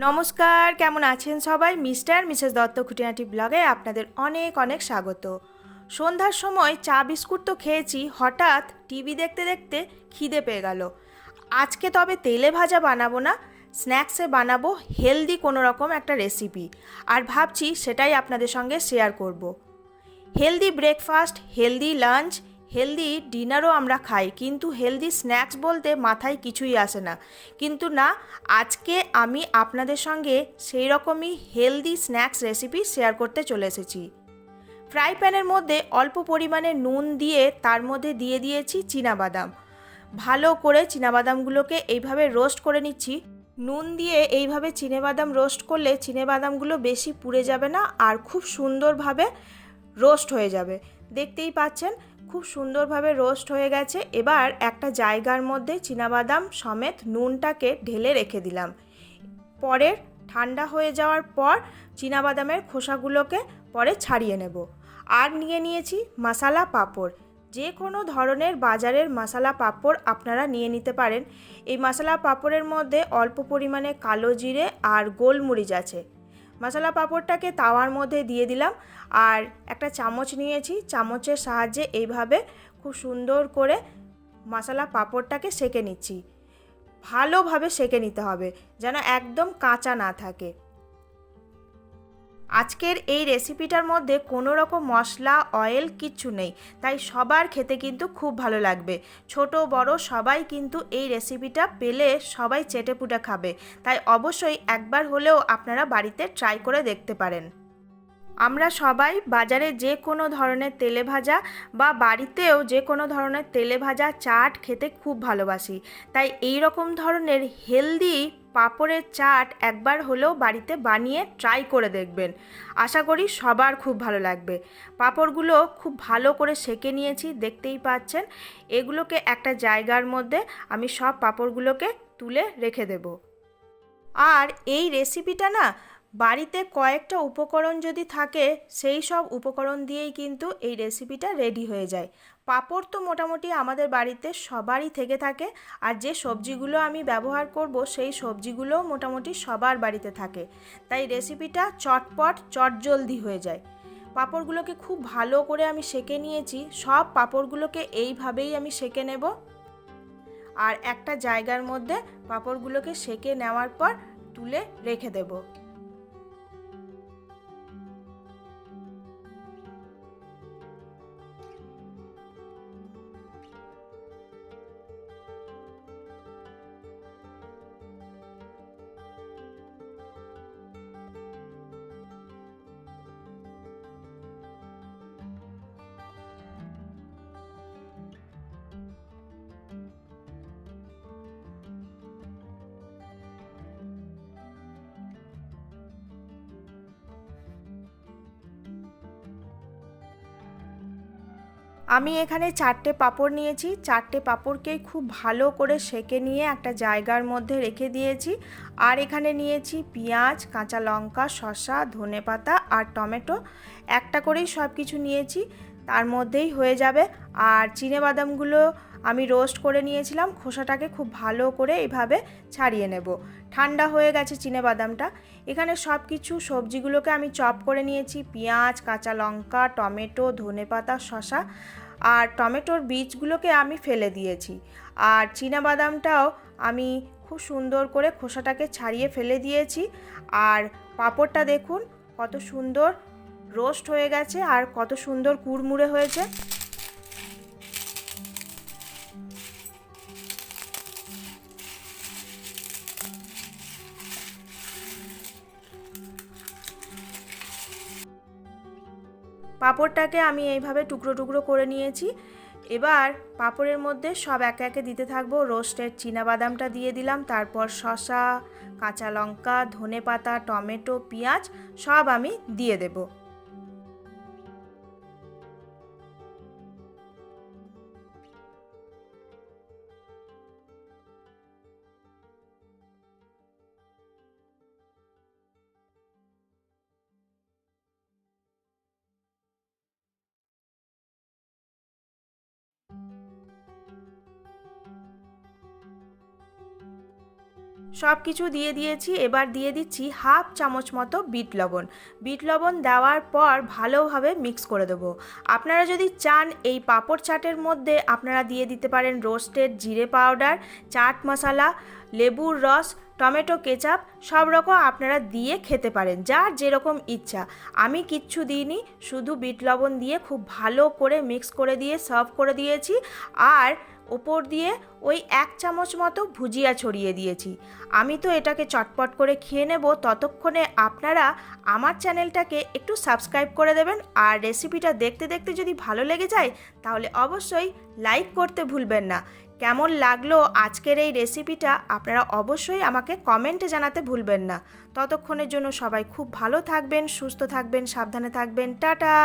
নমস্কার, কেমন আছেন সবাই? মিস্টার মিসেস দত্ত খুঁটিনাটি ব্লগে আপনাদের অনেক অনেক স্বাগত। সন্ধ্যার সময় চা বিস্কুট তো খেয়েছি, হঠাৎ টিভি দেখতে দেখতে খিদে পেয়ে গেল। আজকে তবে তেলে ভাজা বানাবো না, স্ন্যাক্সে বানাবো হেলদি কোনো রকম একটা রেসিপি, আর ভাবছি সেটাই আপনাদের সঙ্গে শেয়ার করব। Healthy breakfast, healthy lunch, healthy ডিনারও আমরা খাই, কিন্তু হেলদি স্ন্যাক্স বলতে মাথায় কিছুই আসে না। কিন্তু না, আজকে আমি আপনাদের সঙ্গে সেই রকমই হেলদি স্ন্যাক্স রেসিপি শেয়ার করতে চলে এসেছি। ফ্রাই প্যানের মধ্যে অল্প পরিমাণে নুন দিয়ে তার মধ্যে দিয়ে দিয়েছি চীনাবাদাম। ভালো করে চীনাবাদামগুলোকে এইভাবে রোস্ট করে নিচ্ছি। নুন দিয়ে এইভাবে চীনাবাদাম রোস্ট করলে চীনাবাদামগুলো বেশি পুড়ে যাবে না, আর খুব সুন্দরভাবে রোস্ট হয়ে যাবে। দেখতেই পাচ্ছেন খুব সুন্দরভাবে রোস্ট হয়ে গেছে। এবার একটা জায়গার মধ্যে চীনাবাদাম সমেত নুনটাকে ঢেলে রেখে দিলাম। পরে ঠান্ডা হয়ে যাওয়ার পর চীনাবাদামের খোসাগুলোকে পরে ছাড়িয়ে নেব। আর নিয়ে নিয়েছি মশলা পাঁপড়। যে কোনো ধরনের বাজারের মশলা পাঁপড় আপনারা নিয়ে নিতে পারেন। এই মশলা পাঁপড়ের মধ্যে অল্প পরিমাণে কালো জিরে আর গোলমরিচ আছে। মশলা পাঁপড়টাকে তাওয়ার মধ্যে দিয়ে দিলাম, আর একটা চামচ নিয়েছি, চামচের সাহায্যে এইভাবে খুব সুন্দর করে মশলা পাঁপড়টাকে সেঁকে নিচ্ছি। ভালোভাবে সেঁকে নিতে হবে, যেন একদম কাঁচা না থাকে। আজকের এই রেসিপিটার মধ্যে কোনো রকম মশলা, অয়েল কিচ্ছু নেই, তাই সবার খেতে কিন্তু খুব ভালো লাগবে। ছোট বড় সবাই কিন্তু এই রেসিপিটা পেলে সবাই চেটেপুটে খাবে, তাই অবশ্যই একবার হলেও আপনারা বাড়িতে ট্রাই করে দেখতে পারেন। আমরা সবাই বাজারে যে কোনো ধরনের তেলে ভাজা বা বাড়িতেও যে কোনো ধরনের তেলে ভাজা চাট খেতে খুব ভালোবাসি, তাই এই রকম ধরনের হেলদি পাঁপড়ের চাট একবার হলেও বাড়িতে বানিয়ে ট্রাই করে দেখবেন। আশা করি সবার খুব ভালো লাগবে। পাঁপড়গুলো খুব ভালো করে সেঁকে নিয়েছি, দেখতেই পাচ্ছেন। এগুলোকে একটা জায়গার মধ্যে আমি সব পাঁপড়গুলোকে তুলে রেখে দেব। আর এই রেসিপিটা না, বাড়িতে কয়েকটা উপকরণ যদি থাকে সেই সব উপকরণ দিয়েই কিন্তু এই রেসিপিটা রেডি হয়ে যায়। পাঁপড় তো মোটামুটি আমাদের বাড়িতে সবারই থেকে থাকে, আর যে সবজিগুলো আমি ব্যবহার করব সেই সবজিগুলোও মোটামুটি সবার বাড়িতে থাকে, তাই রেসিপিটা চটপট চটজলদি হয়ে যায়। পাঁপড়গুলোকে খুব ভালো করে আমি সেঁকে নিয়েছি, সব পাঁপড়গুলোকে এইভাবেই আমি সেঁকে নেব। আর একটা জায়গার মধ্যে পাঁপড়গুলোকে সেঁকে নেওয়ার পর তুলে রেখে দেব। আমি এখানে 4টে পাঁপড় নিয়েছি, 4টে পাঁপড়কেই খুব ভালো করে সেঁকে নিয়ে একটা জায়গার মধ্যে রেখে দিয়েছি। আর এখানে নিয়েছি পেঁয়াজ, কাঁচা লঙ্কা, শসা, ধনেপাতা আর টমেটো। একটা করেই সব কিছু নিয়েছি, তার মধ্যেই হয়ে যাবে। আর চিনেবাদামগুলো আমি রোস্ট করে নিয়েছিলাম, খোসাটাকে খুব ভালো করে এইভাবে ছাড়িয়ে নেব। ঠান্ডা হয়ে গেছে চিনেবাদামটা। এখানে সব কিছু সবজিগুলোকে আমি চপ করে নিয়েছি, পেঁয়াজ, কাঁচা লঙ্কা, টমেটো, ধনেপাতা, শসা, আর টমেটোর বীজগুলোকে আমি ফেলে দিয়েছি। আর চিনাবাদামটাও আমি খুব সুন্দর করে খোসাটাকে ছাড়িয়ে ফেলে দিয়েছি। আর পাঁপড়টা দেখুন কত সুন্দর রোস্ট হয়ে গেছে আর কত সুন্দর কুড়মুড়ে হয়েছে। পাঁপড়টাকে আমি এইভাবে টুকরো টুকরো করে নিয়েছি। এবার পাঁপড়ের মধ্যে সব একে একে দিতে থাকবো। রোস্টেড চিনাবাদামটা দিয়ে দিলাম, তারপর শসা, কাঁচা লঙ্কা, ধনেপাতা, টমেটো, পেঁয়াজ সব আমি দিয়ে দেবো। সব কিছু দিয়ে দিয়েছি। এবার দিয়ে দিচ্ছি হাফ চামচ মতো বিট লবণ। বিট লবণ দেওয়ার পর ভালোভাবে মিক্স করে দেবো। আপনারা যদি চান এই পাঁপড় চাটের মধ্যে আপনারা দিয়ে দিতে পারেন রোস্টেড জিরে পাউডার, চাট মশলা, লেবুর রস, টমেটো কেচাপ, সব রকম আপনারা দিয়ে খেতে পারেন, যার যেরকম ইচ্ছা। আমি কিচ্ছু দিইনি, শুধু বিট লবণ দিয়ে খুব ভালো করে মিক্স করে দিয়ে সার্ভ করে দিয়েছি। আর ওপর দিয়ে ওই 1 চামচ মতো ভুজিয়া ছড়িয়ে দিয়েছি। আমি তো এটাকে চটপট করে খেয়ে নেব, ততক্ষণে আপনারা আমার চ্যানেলটাকে একটু সাবস্ক্রাইব করে দেবেন। আর রেসিপিটা দেখতে দেখতে যদি ভালো লেগে যায় তাহলে অবশ্যই লাইক করতে ভুলবেন না। কেমন লাগলো আজকের এই রেসিপিটা আপনারা অবশ্যই আমাকে কমেন্টে জানাতে ভুলবেন না। ততক্ষণের জন্য সবাই খুব ভালো থাকবেন, সুস্থ থাকবেন, সাবধানে থাকবেন। টাটা।